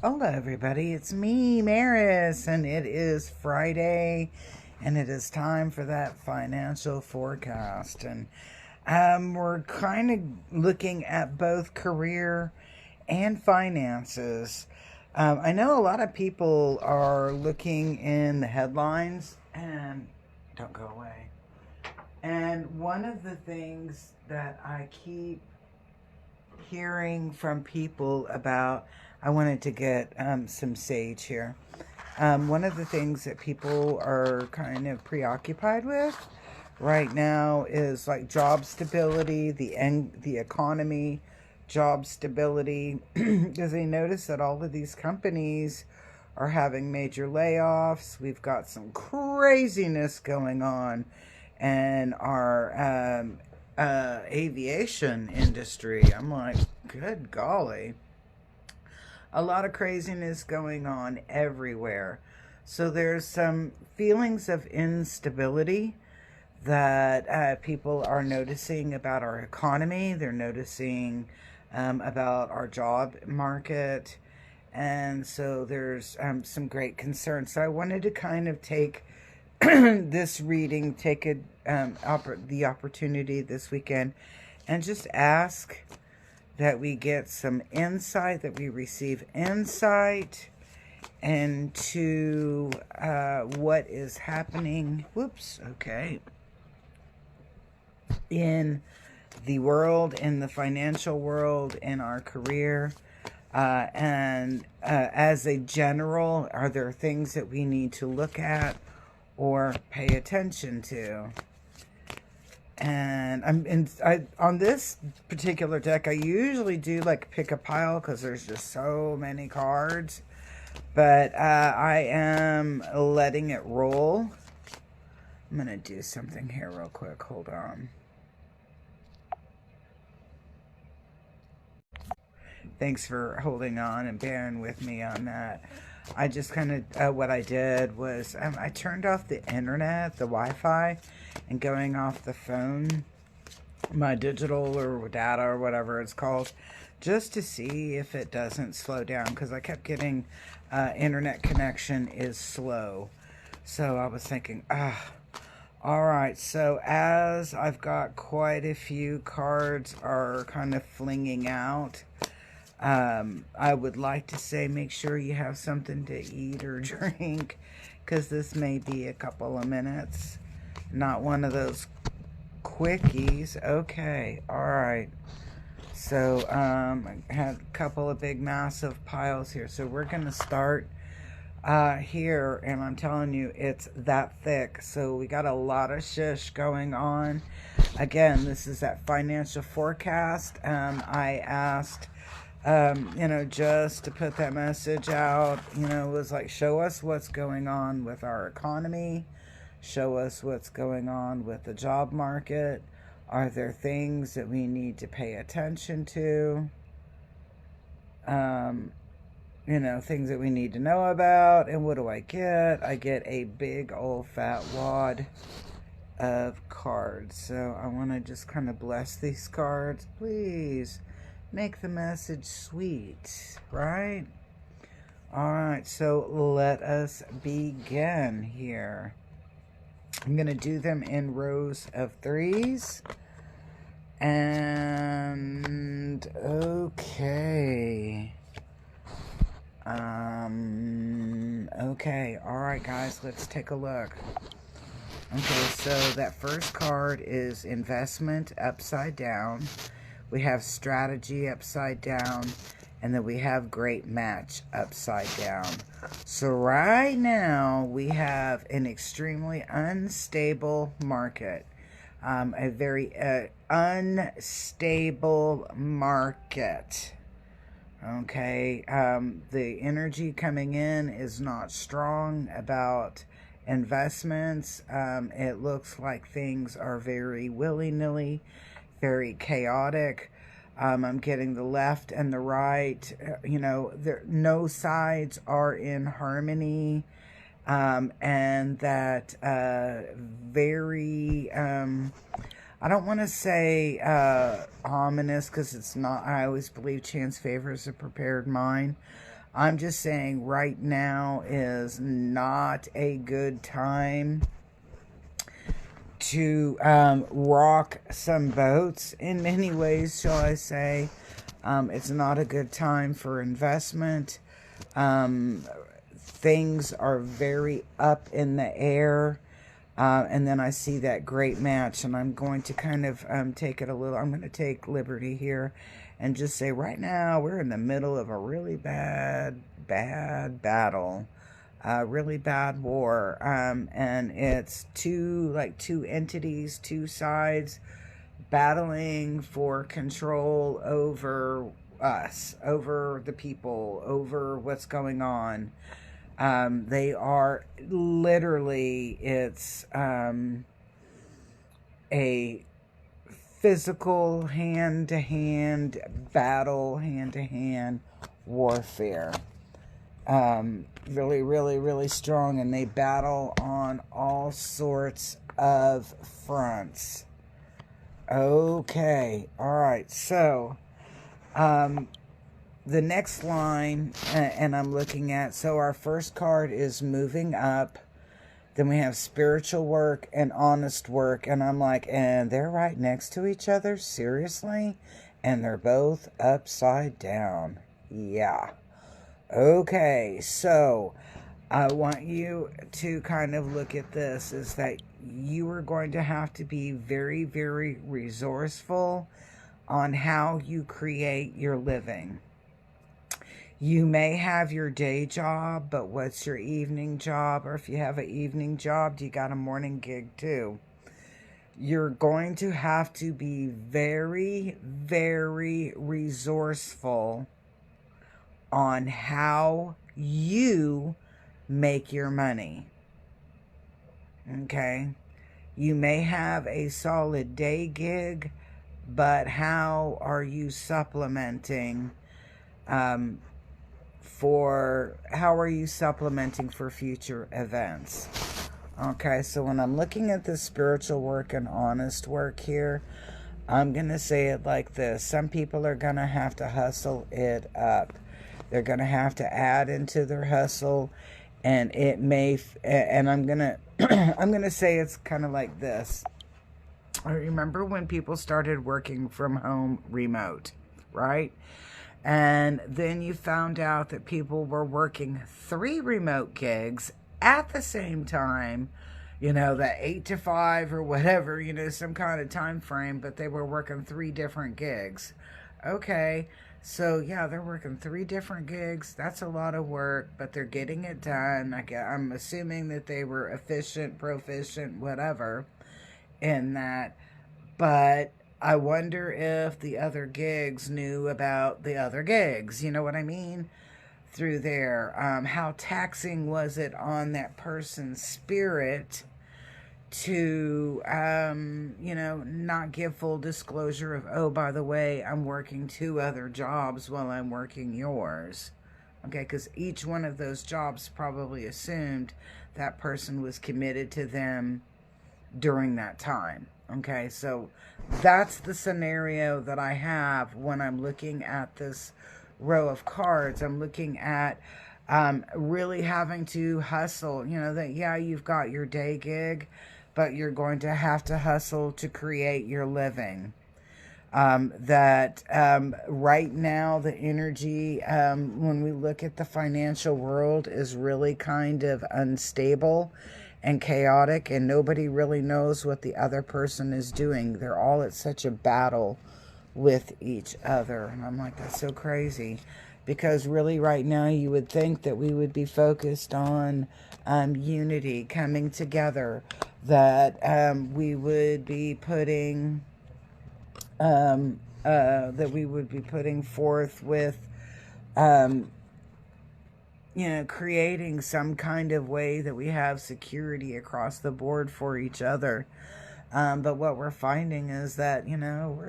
Hola, everybody. It's me, Maris, and it is Friday, and it is time for that financial forecast. And we're kind of looking at both career and finances. I know a lot of people are looking in the headlines, and don't go away. And one of the things that I keep hearing from people about, I wanted to get some sage here. One of the things that people are kind of preoccupied with right now is like job stability, the economy, job stability, because they notice that all of these companies are having major layoffs. We've got some craziness going on in our aviation industry. I'm like, good golly. A lot of craziness going on everywhere. So there's some feelings of instability that people are noticing about our economy. They're noticing about our job market. And so there's some great concern. So I wanted to kind of take this reading, take the opportunity this weekend, and just ask that we get some insight, that we receive insight into what is happening. Whoops, okay. In the world, in the financial world, in our career. And as a general, are there things that we need to look at or pay attention to? And on this particular deck, I usually do like pick a pile because there's just so many cards. But I am letting it roll. I'm going to do something here real quick. Hold on. Thanks for holding on and bearing with me on that. I just kind of, what I did was I turned off the internet, the Wi-Fi, and going off the phone, my digital or data or whatever it's called, just to see if it doesn't slow down, because I kept getting internet connection is slow. So I was thinking, all right, so as I've got quite a few cards are kind of flinging out, I would like to say make sure you have something to eat or drink, because this may be a couple of minutes. Not one of those quickies. Okay, alright. So, I had a couple of big massive piles here. So we're going to start here, and I'm telling you, it's that thick. So we got a lot of shish going on. Again, this is that financial forecast. I asked just to put that message out, it was like, show us what's going on with our economy, show us what's going on with the job market. Are there things that we need to pay attention to? Things that we need to know about. And what do I get? I get a big old fat wad of cards. So I want to just kind of bless these cards, please. Make the message sweet, right? All right, so let us begin here. I'm going to do them in rows of threes. And, okay. Okay, all right, guys, let's take a look. Okay, so that first card is investment upside down. We have strategy upside down, and then we have great match upside down. So right now we have an extremely unstable market, a very unstable market. Okay, the energy coming in is not strong about investments. It looks like things are very willy-nilly, very chaotic. I'm getting the left and the right. No sides are in harmony, and that very. I don't want to say ominous, because it's not. I always believe chance favors a prepared mind. I'm just saying right now is not a good time to rock some boats in many ways, shall I say. It's not a good time for investment. Things are very up in the air. And then I see that great match, and I'm going to kind of take it a little, I'm going to take liberty here and just say right now we're in the middle of a really bad battle. Really bad war, and it's two entities, two sides battling for control over us, over the people, over what's going on. They are literally, it's a physical hand-to-hand battle, hand-to-hand warfare. Really, really, really strong, and they battle on all sorts of fronts. Okay, all right, so the next line, and I'm looking at, so our first card is moving up, then we have spiritual work and honest work, and I'm like, and they're right next to each other, seriously? And they're both upside down. Yeah. Okay, so I want you to kind of look at this, is that you are going to have to be very, very resourceful on how you create your living. You may have your day job, but what's your evening job? Or if you have an evening job, do you got a morning gig too? You're going to have to be very, very resourceful on how you make your money. Okay? You may have a solid day gig, but how are you supplementing for future events? Okay, so when I'm looking at the spiritual work and honest work here, I'm going to say it like this. Some people are going to have to hustle it up. They're going to have to add into their hustle, and it may, and I'm going to, I'm going to say it's kind of like this. I remember when people started working from home remote, right? And then you found out that people were working 3 remote gigs at the same time, you know, that 8 to 5 or whatever, you know, some kind of time frame, but they were working 3 different gigs. Okay, so yeah, they're working 3 different gigs. That's a lot of work, but they're getting it done. I'm assuming that they were efficient, proficient, whatever in that. But I wonder if the other gigs knew about the other gigs. You know what I mean? Through there. How taxing was it on that person's spirit to, you know, not give full disclosure of, oh, by the way, I'm working 2 other jobs while I'm working yours. Okay, because each one of those jobs probably assumed that person was committed to them during that time. Okay, so that's the scenario that I have when I'm looking at this row of cards. I'm looking at really having to hustle. You know, that, yeah, you've got your day gig, but you're going to have to hustle to create your living. Right now, the energy, when we look at the financial world, is really kind of unstable and chaotic, and nobody really knows what the other person is doing. They're all at such a battle with each other. And I'm like, that's so crazy. Because really right now you would think that we would be focused on unity, coming together, that we would be putting forth with you know, creating some kind of way that we have security across the board for each other. But what we're finding is that, you know,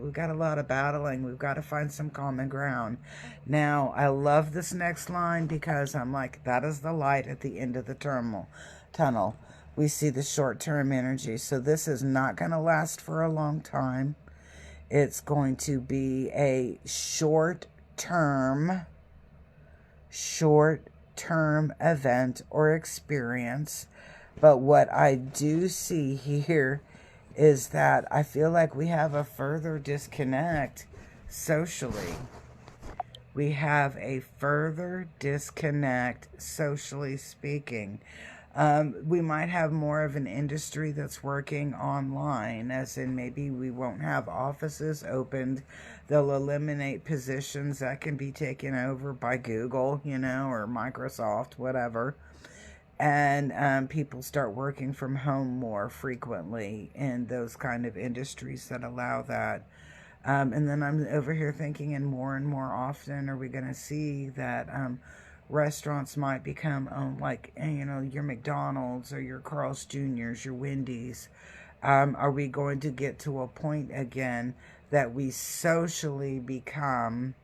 we've got a lot of battling. We've got to find some common ground. Now, I love this next line because I'm like, that is the light at the end of the tunnel. We see the short-term energy. So this is not going to last for a long time. It's going to be a short-term short-term event or experience. But what I do see here is that I feel like we have a further disconnect socially. We have a further disconnect socially speaking. We might have more of an industry that's working online, as in maybe we won't have offices opened. They'll eliminate positions that can be taken over by Google, or Microsoft, whatever. And people start working from home more frequently in those kind of industries that allow that. And then I'm over here thinking, and more often are we going to see that restaurants might become like, your McDonald's or your Carl's Jr.'s, your Wendy's. Are we going to get to a point again that we socially become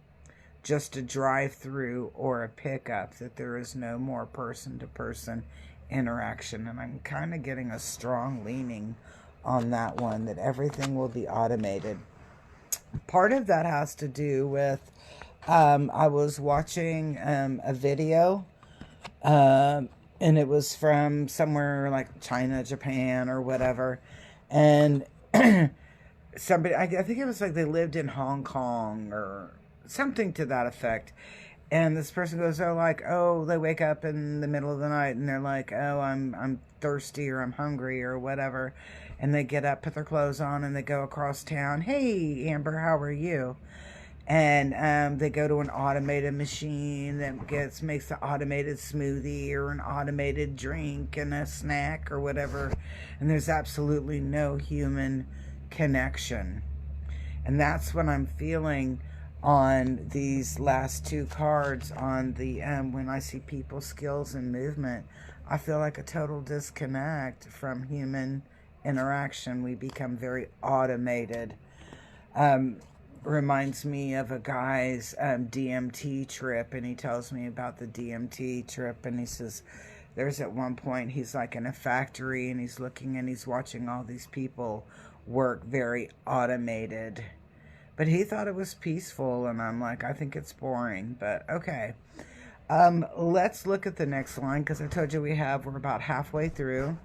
just a drive-through or a pickup, that there is no more person-to-person interaction? And I'm kind of getting a strong leaning on that one, that everything will be automated. Part of that has to do with I was watching a video, and it was from somewhere like China, Japan, or whatever, and somebody, I think it was like they lived in Hong Kong or something to that effect. And this person goes, they wake up in the middle of the night and they're like, I'm thirsty, or I'm hungry, or whatever. And they get up, put their clothes on, and they go across town. Hey, Amber, how are you? And they go to an automated machine that makes an automated smoothie or an automated drink and a snack or whatever. And there's absolutely no human connection. And that's what I'm feeling on these last two cards on the when I see people, skills, and movement. I feel like a total disconnect from human interaction. We become very automated. Reminds me of a guy's DMT trip, and he tells me about the DMT trip, and he says there's at one point he's like in a factory and he's looking and he's watching all these people work very automated. But he thought it was peaceful, and I'm like, I think it's boring, but okay. Let's look at the next line, because I told you we're about halfway through.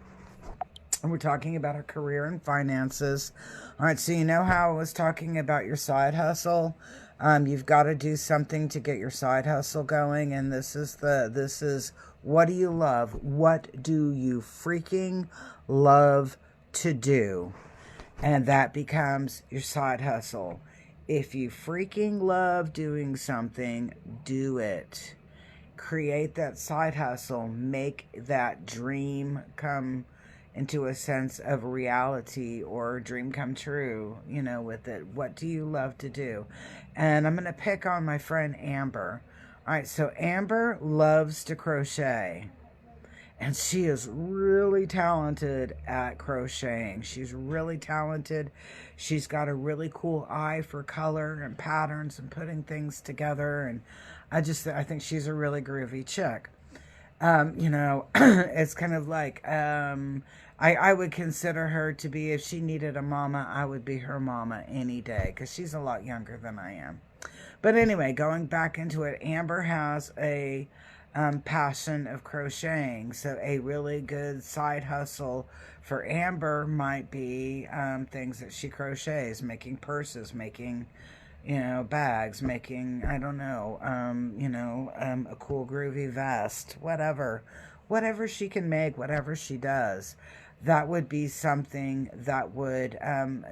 And we're talking about our career and finances. All right, so you know how I was talking about your side hustle? You've got to do something to get your side hustle going, and this is what do you love? What do you freaking love to do? And that becomes your side hustle. If you freaking love doing something, do it. Create that side hustle. Make that dream come into a sense of reality, or dream come true, with it. What do you love to do? And I'm going to pick on my friend Amber. All right, so Amber loves to crochet. And she is really talented at crocheting. She's really talented. She's got a really cool eye for color and patterns and putting things together. And I think she's a really groovy chick. It's kind of like, I would consider her to be, if she needed a mama, I would be her mama any day, because she's a lot younger than I am. But anyway, going back into it, Amber has a passion of crocheting. So a really good side hustle for Amber might be things that she crochets, making purses, making bags, making, I don't know, a cool groovy vest, whatever she can make, whatever she does. That would be something that would,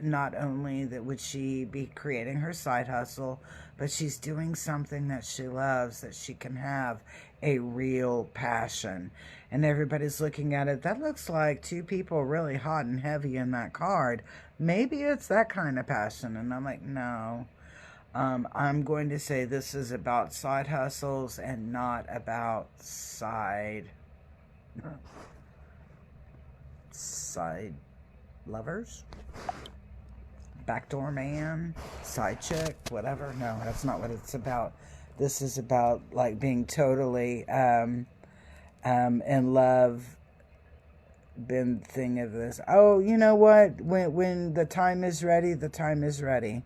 not only that would she be creating her side hustle, but she's doing something that she loves, that she can have a real passion. And everybody's looking at it, that looks like two people really hot and heavy in that card. Maybe it's that kind of passion. And I'm like, no. I'm going to say this is about side hustles and not about side lovers, backdoor man, side chick, whatever. No, that's not what it's about. This is about like being totally in love. Been thing of this. Oh, you know what? When the time is ready, the time is ready.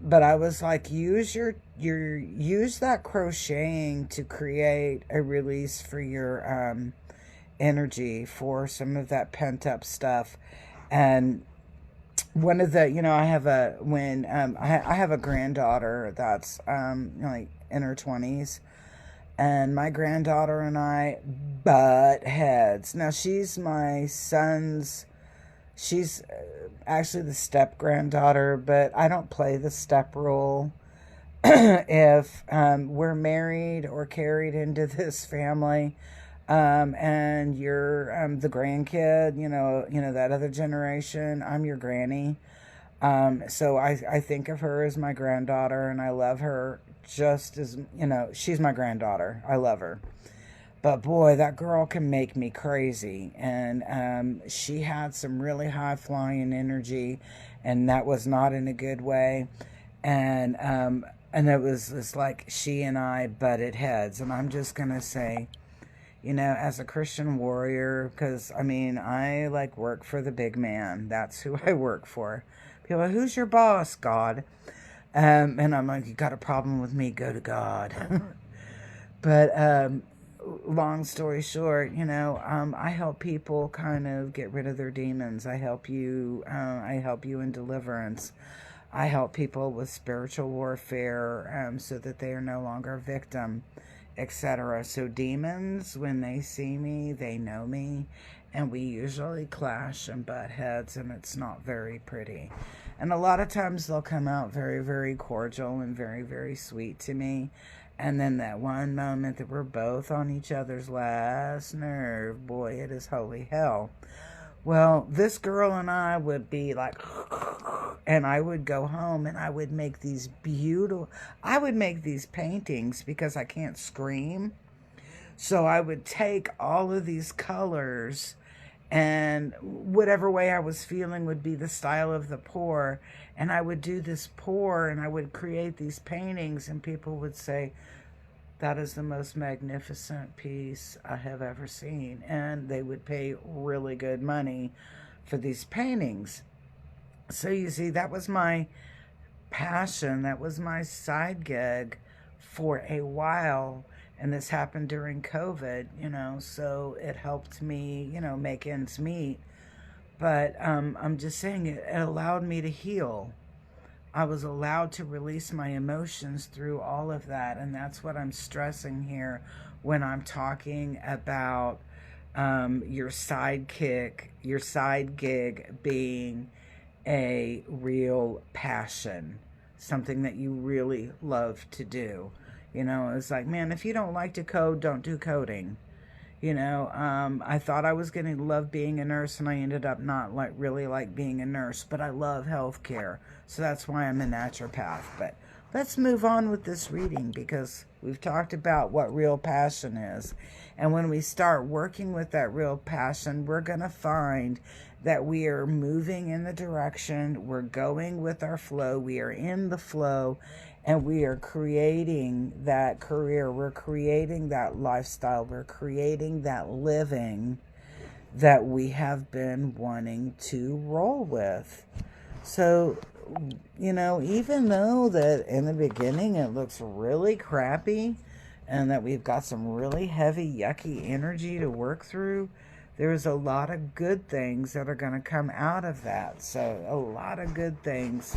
but I was like, use that crocheting to create a release for your energy, for some of that pent up stuff. And one of the, I have a when I have a granddaughter that's like in her 20s, and my granddaughter and I butt heads. Now she's my son's. She's actually the step granddaughter, but I don't play the step role. If we're married or carried into this family, and you're the grandkid, that other generation, I'm your granny. So I think of her as my granddaughter, and I love her just as, she's my granddaughter. I love her. But boy, that girl can make me crazy. And she had some really high flying energy, and that was not in a good way. And it was just like she and I butted heads. And I'm just going to say, as a Christian warrior, because I like work for the big man. That's who I work for. People are, who's your boss? God. And I'm like, you got a problem with me? Go to God. But long story short, I help people kind of get rid of their demons. I help you in deliverance. I help people with spiritual warfare, so that they are no longer a victim, etc. So demons, when they see me, they know me, and we usually clash and butt heads, and it's not very pretty. And a lot of times they'll come out very, very cordial and very, very sweet to me. And then that one moment that we're both on each other's last nerve, boy, it is holy hell. Well, this girl and I would be like, and I would go home and I would make these paintings because I can't scream. So I would take all of these colors, and whatever way I was feeling would be the style of the pour. And I would do this pour, and I would create these paintings, and people would say, that is the most magnificent piece I have ever seen. And they would pay really good money for these paintings. So you see, that was my passion. That was my side gig for a while. And this happened during COVID, so it helped me, make ends meet. But I'm just saying, it allowed me to heal. I was allowed to release my emotions through all of that. And that's what I'm stressing here when I'm talking about your side gig being a real passion, something that you really love to do. It's like, man, if you don't like to code, don't do coding. I thought I was going to love being a nurse, and I ended up not really like being a nurse, but I love healthcare. So that's why I'm a naturopath. But let's move on with this reading, because we've talked about what real passion is. And when we start working with that real passion, we're going to find that we are moving in the direction, we're going with our flow, we are in the flow, and we are creating that career, we're creating that lifestyle, we're creating that living that we have been wanting to roll with. So, even though that in the beginning it looks really crappy, and that we've got some really heavy, yucky energy to work through, there's a lot of good things that are going to come out of that. So a lot of good things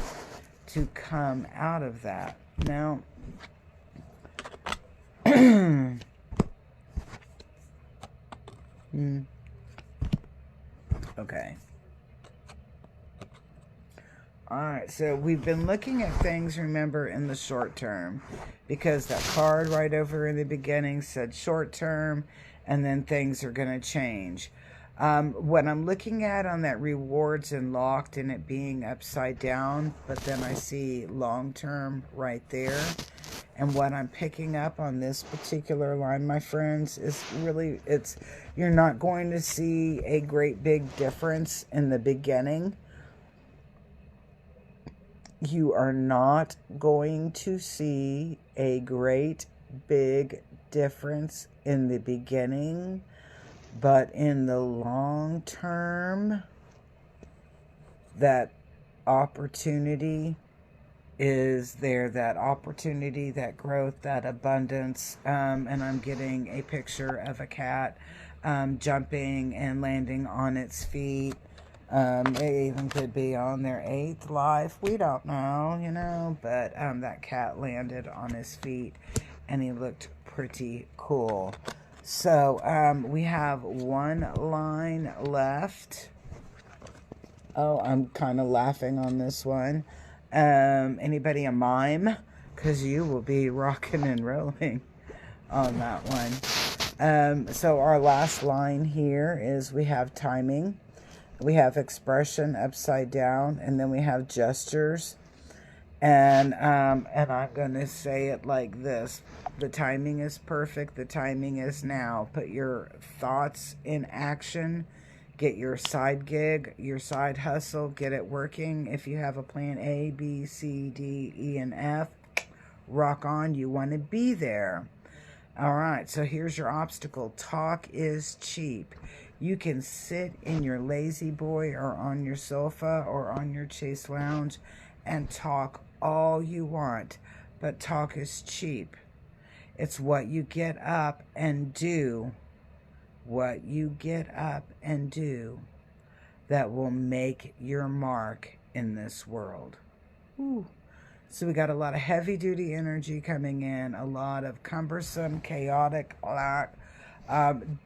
to come out of that. Now, okay. Alright, so we've been looking at things, remember, in the short term, because that card right over in the beginning said short term, and then things are going to change. What I'm looking at on that rewards and locked, and it being upside down, but then I see long term right there. And what I'm picking up on this particular line, my friends, is really, you're not going to see a great big difference in the beginning. You are not going to see a great big difference in the beginning, but in the long term, that opportunity is there, that opportunity, that growth, that abundance. And I'm getting a picture of a cat jumping and landing on its feet. It even could be on their 8th life. We don't know, you know, but that cat landed on his feet and he looked pretty cool. So we have one line left. Oh, I'm kind of laughing on this one. Anybody a mime? Because you will be rocking and rolling on that one. So our last line here is we have timing. We have expression upside down, and then we have gestures. And I'm going to say it like this. The timing is perfect. The timing is now. Put your thoughts in action. Get your side gig, your side hustle. Get it working. If you have a plan A, B, C, D, E, and F, rock on. You want to be there. All right, so here's your obstacle. Talk is cheap. You can sit in your lazy boy or on your sofa or on your chase lounge and talk all you want, but talk is cheap. It's what you get up and do, what you get up and do that will make your mark in this world. Ooh. So we got a lot of heavy duty energy coming in, a lot of cumbersome, chaotic.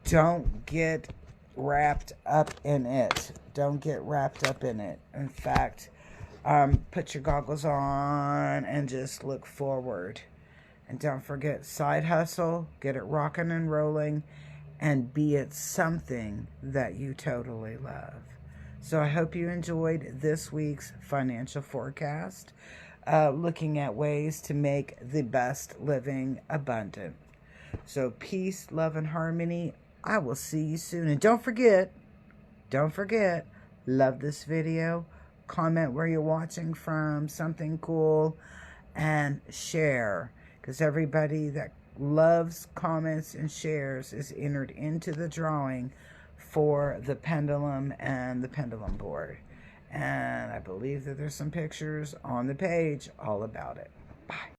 Don't get wrapped up in it. Don't get wrapped up in it. In fact, put your goggles on and just look forward. And don't forget, side hustle, get it rocking and rolling, and be it something that you totally love. So I hope you enjoyed this week's financial forecast, looking at ways to make the best living abundant. So peace, love, and harmony. I will see you soon. And don't forget, love this video, comment where you're watching from, something cool, and share. Because everybody that loves, comments, and shares is entered into the drawing for the pendulum and the pendulum board. And I believe that there's some pictures on the page all about it. Bye.